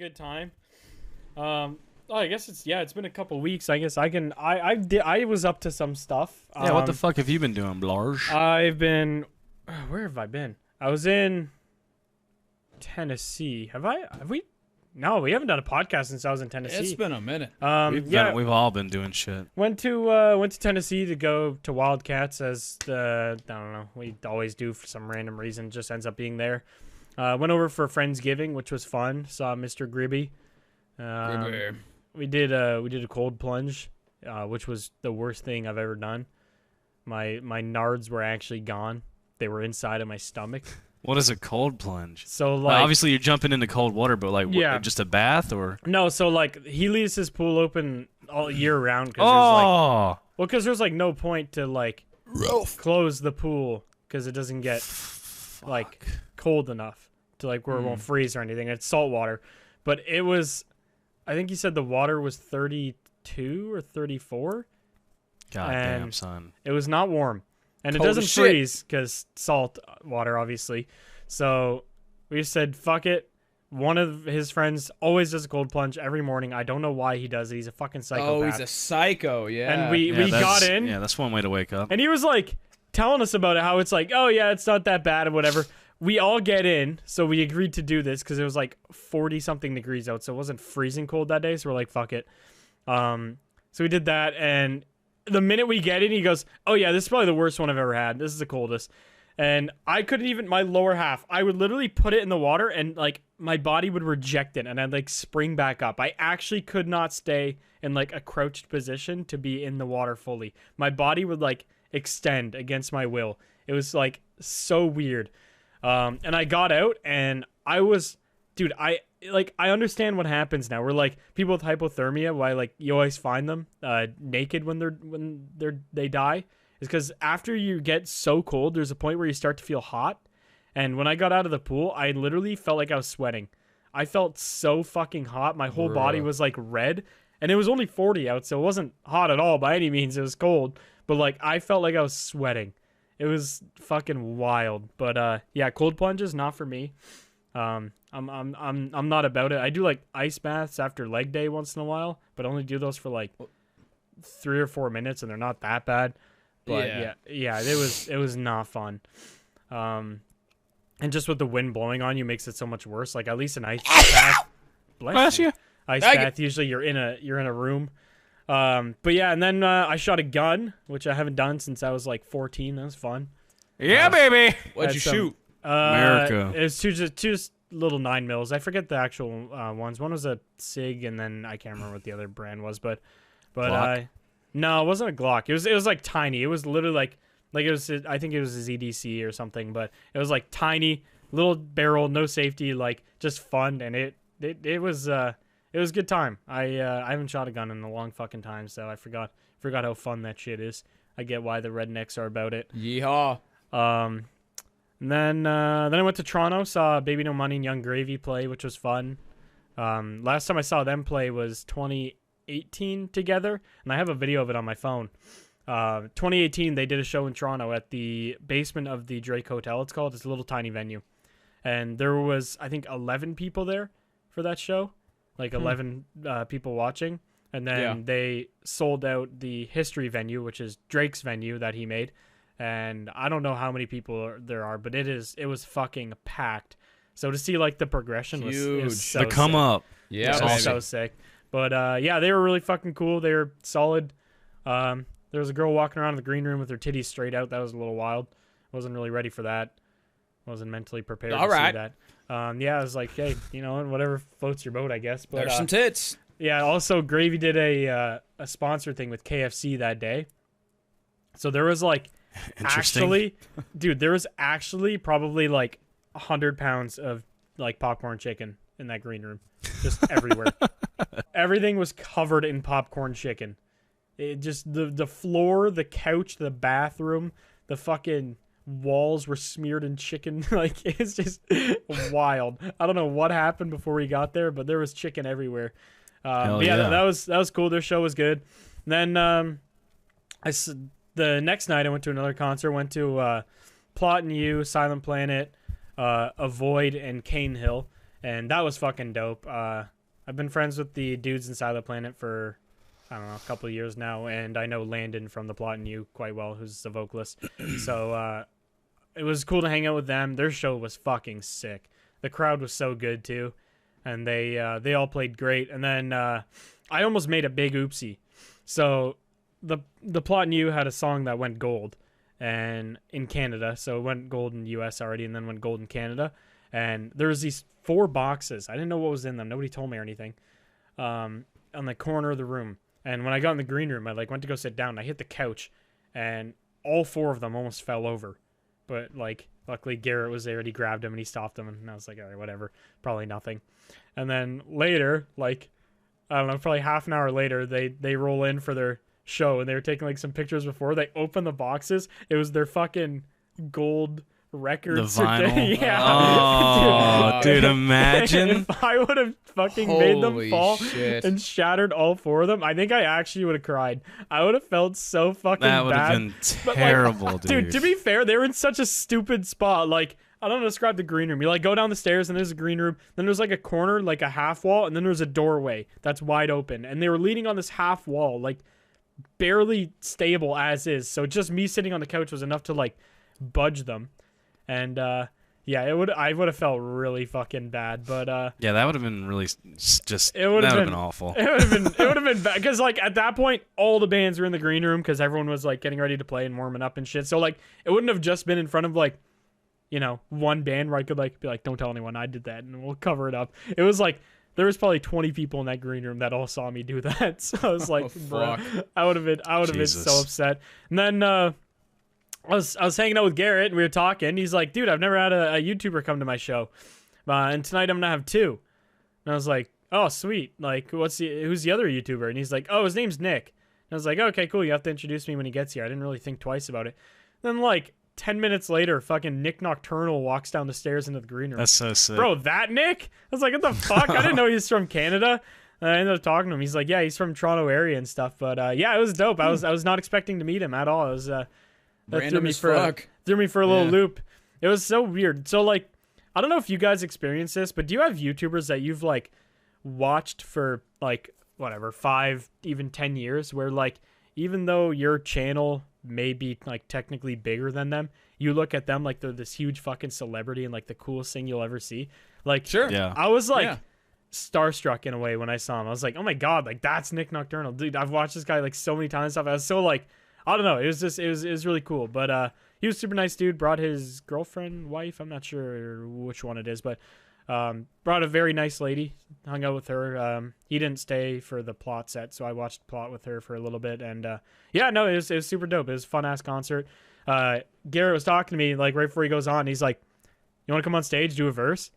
good time. I guess it's been a couple weeks. I guess I was up to some stuff. Yeah, what the fuck have you been doing, Blarg? I've been, where have I been? I was in Tennessee. Have we? No, we haven't done a podcast since I was in Tennessee. It's been a minute. We've all been doing shit. Went to Tennessee to go to Wildcats as I don't know, we always do for some random reason. Just ends up being there. Went over for Friendsgiving, which was fun. Saw Mr. Gribby. We did a cold plunge, which was the worst thing I've ever done. My nards were actually gone. They were inside of my stomach. What is a cold plunge? So like, obviously you're jumping into cold water, but like, yeah. just a bath or? No, so like he leaves his pool open all year round because there's like no point to like close the pool because it doesn't get like cold enough to like where it won't freeze or anything. It's salt water, but it was, I think he said the water was 32 or 34. God damn, son. It was not warm. And Cold it doesn't freeze because salt water, obviously. So we said, fuck it. One of his friends always does a cold plunge every morning. I don't know why he does it. He's a fucking psychopath. Oh, he's a psycho, yeah. And we got in. Yeah, that's one way to wake up. And he was like telling us about it, how it's like, oh yeah, it's not that bad or whatever. We all get in, so we agreed to do this because it was like 40-something degrees out, so it wasn't freezing cold that day. So we're like, fuck it. So we did that, and the minute we get in, he goes, oh yeah, this is probably the worst one I've ever had. This is the coldest. And I couldn't even, my lower half, I would literally put it in the water and like my body would reject it and I'd like spring back up. I actually could not stay in like a crouched position to be in the water fully. My body would like extend against my will. It was like so weird. And I got out and I was, dude, I understand what happens now. We're like people with hypothermia, why like you always find them naked when they die, is because after you get so cold, there's a point where you start to feel hot. And when I got out of the pool, I literally felt like I was sweating. I felt so fucking hot. My whole body was like red, and it was only 40 out, so it wasn't hot at all by any means. It was cold, but like I felt like I was sweating. It was fucking wild. But yeah, cold plunges not for me. I'm not about it. I do like ice baths after leg day once in a while, but only do those for like 3 or 4 minutes, and they're not that bad. But yeah, it was not fun. And just with the wind blowing on you makes it so much worse. Like at least an ice bath. Bless you. Ice bath. Usually you're in a room. But yeah, and then I shot a gun, which I haven't done since I was like 14. That was fun. Yeah, baby. What'd you shoot? America. It was two little 9mm. I forget the actual ones. One was a SIG, and then I can't remember what the other brand was. But no, it wasn't a Glock. It was like tiny. It was literally like it was. I think it was a ZDC or something. But it was like tiny, little barrel, no safety, like just fun, and it was a good time. I haven't shot a gun in a long fucking time, so I forgot how fun that shit is. I get why the rednecks are about it. Yeehaw. And then I went to Toronto, saw Baby No Money and Young Gravy play, which was fun. Last time I saw them play was 2018 together, and I have a video of it on my phone. 2018, they did a show in Toronto at the basement of the Drake Hotel, it's called. It's a little tiny venue. And there was, I think, 11 people there for that show. Like 11 people watching. And then they sold out the History venue, which is Drake's venue that he made. And I don't know how many people there are, but it was fucking packed. So to see like the progression was so the come sick. Up. Yeah, it was so sick. But yeah, they were really fucking cool. They were solid. There was a girl walking around in the green room with her titties straight out. That was a little wild. Wasn't really ready for that. Wasn't mentally prepared to see that. Yeah, I was like, hey, you know, whatever floats your boat, I guess. But there's some tits. Yeah, also Gravy did a sponsor thing with KFC that day. So there was like actually, dude, there was actually probably like 100 pounds of like popcorn chicken in that green room, just everywhere. Everything was covered in popcorn chicken. It just the floor, the couch, the bathroom, the fucking walls were smeared in chicken. Like it's just wild. I don't know what happened before we got there, but there was chicken everywhere. That was cool. Their show was good. And then the next night I went to another concert. Went to Plot and You, Silent Planet, Avoid, and Cane Hill, and that was fucking dope. I've been friends with the dudes inside the planet for I don't know, a couple of years now, and I know Landon from The Plot and You quite well, who's the vocalist. So it was cool to hang out with them. Their show was fucking sick. The crowd was so good too, and they all played great. And then I almost made a big oopsie. So the Plot and You had a song that went gold, and in Canada, so it went gold in US already, and then went gold in Canada. And there was these 4 boxes. I didn't know what was in them. Nobody told me or anything. On the corner of the room. And when I got in the green room, I went to go sit down. And I hit the couch, and all 4 of them almost fell over. But luckily Garrett was there and he grabbed him and he stopped them. And I was like, all right, whatever, probably nothing. And then later, I don't know, probably half an hour later, they roll in for their show and they were taking some pictures before they opened the boxes. It was their fucking gold records. The vinyl. Yeah. Oh, dude, imagine. If I would have fucking made them Holy fall shit. and shattered all 4 of them, I think I actually would have cried. I would have felt so fucking bad. That would have been But, terrible, dude. Dude, to be fair, they were in such a stupid spot. I don't know how to describe the green room. You go down the stairs and there's a green room. Then there's a corner, a half wall, and then there's a doorway that's wide open. And they were leaning on this half wall, barely stable as is. So just me sitting on the couch was enough to budge them. And yeah, I would have felt really fucking bad. But yeah, that would have been really just. It would have been awful. It would have been bad because at that point all the bands were in the green room because everyone was getting ready to play and warming up and shit. So it wouldn't have just been in front of one band where I could be like, don't tell anyone I did that and we'll cover it up. It was there was probably 20 people in that green room that all saw me do that. So I was like, bro, I would have been so upset. And then I was hanging out with Garrett and we were talking. He's like, dude, I've never had a YouTuber come to my show, and tonight I'm gonna have 2. And I was like, oh sweet, who's the other YouTuber? And he's like, oh, his name's Nick. And I was like, okay, cool. You have to introduce me when he gets here. I didn't really think twice about it. Then 10 minutes later, fucking Nick Nocturnal walks down the stairs into the green room. That's so sick. Bro, that Nick? I was like, what the fuck? I didn't know he was from Canada. And I ended up talking to him. He's like, yeah, he's from Toronto area and stuff. But yeah, it was dope. I was not expecting to meet him at all. It was that Random as fuck. Threw me for a little loop. It was so weird. So I don't know if you guys experience this, but do you have YouTubers that you've watched for whatever 5, even 10 years, where even though your channel may be technically bigger than them, you look at them like they're this huge fucking celebrity and the coolest thing you'll ever see? Sure. Yeah. I was starstruck in a way when I saw him. I was like, oh my god, that's Nick Nocturnal, dude. I've watched this guy so many times and stuff. I was so I don't know. It was really cool. But he was a super nice dude. Brought his girlfriend, wife. I'm not sure which one it is, but brought a very nice lady. Hung out with her. He didn't stay for the Plot set, so I watched Plot with her for a little bit. And yeah, no, it was super dope. It was a fun ass concert. Garrett was talking to me right before he goes on. He's like, "You want to come on stage, do a verse?"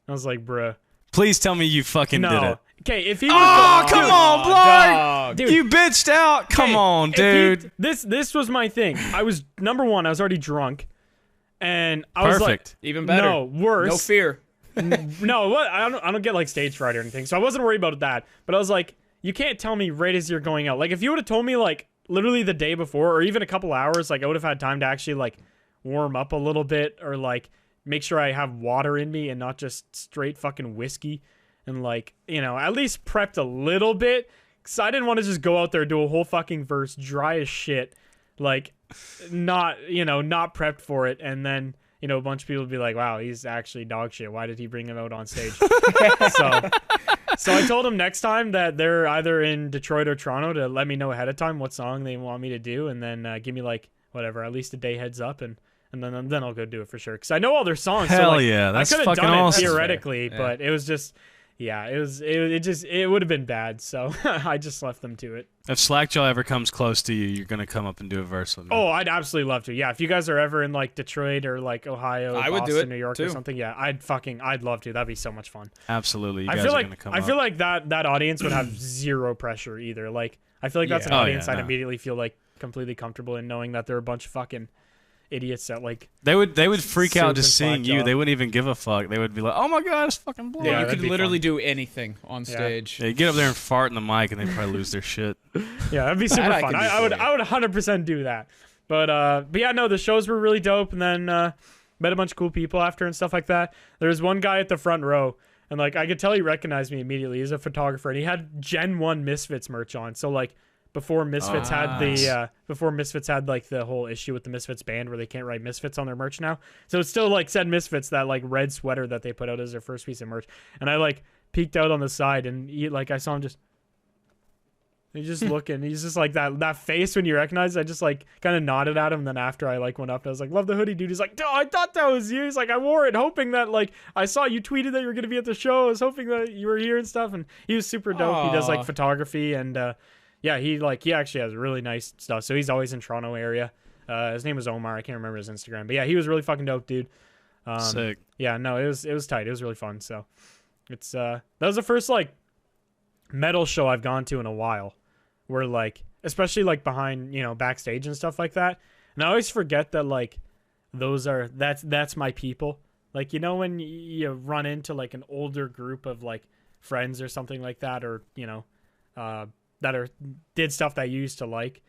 I was like, "Bruh." Please tell me you fucking did it. Okay, if he Oh, come on, Blarg! Dude. You bitched out. Come on, dude. This was my thing. I was number one. I was already drunk, and I was Perfect. Even better. No, worse. No fear. No, what? I don't get stage fright or anything, so I wasn't worried about that. But I was like, you can't tell me right as you're going out. If you would have told me literally the day before, or even a couple hours, I would have had time to actually warm up a little bit, or make sure I have water in me and not just straight fucking whiskey, and at least prepped a little bit, because I didn't want to just go out there and do a whole fucking verse dry as shit, not prepped for it, and then a bunch of people would be like, wow, he's actually dog shit. Why did he bring him out on stage? So I told him next time that they're either in Detroit or Toronto to let me know ahead of time what song they want me to do, and then give me whatever, at least a day heads up, and then I'll go do it for sure, because I know all their songs. Hell so yeah, that's I could have fucking done awesome. it theoretically, but it was just, yeah, it would have been bad. So I just left them to it. If Slackjaw ever comes close to you, you're gonna come up and do a verse with me. Oh, I'd absolutely love to. Yeah, if you guys are ever in Detroit or Ohio, I would Boston, do it New York too. or something, yeah, I'd love to. That'd be so much fun. Absolutely. You I guys feel are like gonna come I feel up. like that audience would have zero pressure either. I feel like that's an Yeah. audience yeah, I'd no. immediately feel completely comfortable in, knowing that they're a bunch of fucking idiots that They would freak out Soup just and seeing you. Slackjaw. They wouldn't even give a fuck. They would be like, "Oh my god, it's fucking Blarg." Yeah, you that'd could be literally fun. do anything on stage. Yeah, you get up there and fart in the mic, and they probably lose their shit. Yeah, that'd be super That I fun. could do I would for you. I would 100% do that. But yeah, no, the shows were really dope, and then met a bunch of cool people after and stuff like that. There was one guy at the front row And like I could tell he recognized me immediately. He's a photographer, and he had Gen 1 Misfits merch on. So like before Misfits had like the whole issue with the Misfits band where they can't write Misfits on their merch now. So it still like said Misfits, that like red sweater that they put out as their first piece of merch. And I like peeked out on the side, and I saw him just. He's just looking. He's just like that face when you recognize it. I just like kind of nodded at him. And then after I like went up, and I was like, "Love the hoodie, dude." He's like, "Oh, I thought that was you." He's like, "I wore it hoping that like I saw you tweeted that you were gonna be at the show. I was hoping that you were here and stuff." And he was super dope. He does like photography, and yeah, he actually has really nice stuff. So he's always in Toronto area. His name was Omar. I can't remember his Instagram, but yeah, he was really fucking dope, dude. Sick. Yeah, no, it was tight. It was really fun. So it's that was the first like metal show I've gone to in a while. Where like, especially like behind, backstage and stuff like that. And I always forget that like that's my people. Like, when you run into like an older group of like friends or something like that, or, that did stuff that you used to like,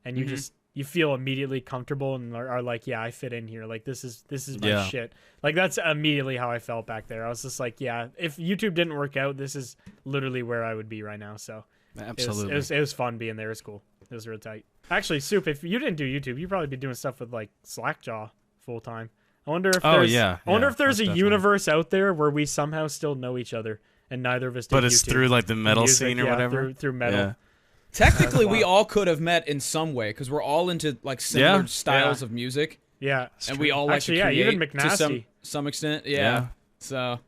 and you you feel immediately comfortable and are like, yeah, I fit in here. Like this is my shit. Like that's immediately how I felt back there. I was just like, yeah, if YouTube didn't work out, this is literally where I would be right now. So Absolutely. It was fun being there. It was cool. It was real tight. Actually, Soup, if you didn't do YouTube, you'd probably be doing stuff with like Slackjaw full time. I wonder if there's a universe out there where we somehow still know each other and neither of us did But it's YouTube. through like the metal scene or whatever. Through metal. Yeah. Technically, we all could have met in some way because we're all into like similar styles of music. Yeah, and we all like actually, to create even McNasty to some extent. Yeah. So.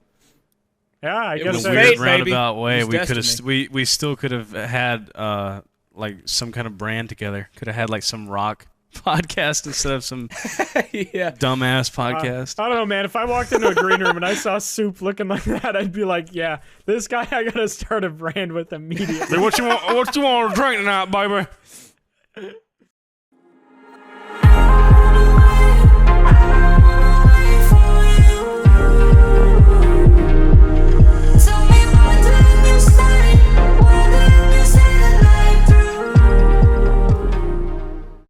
Yeah, I guess was in a fate, weird roundabout way, It was we could destiny. have we still could have had like some kind of brand together. Could have had like some rock podcast instead of some dumbass podcast. I don't know, man. If I walked into a green room and I saw Soup looking like that, I'd be like, yeah, this guy I gotta start a brand with immediately. What you want to drink tonight, baby?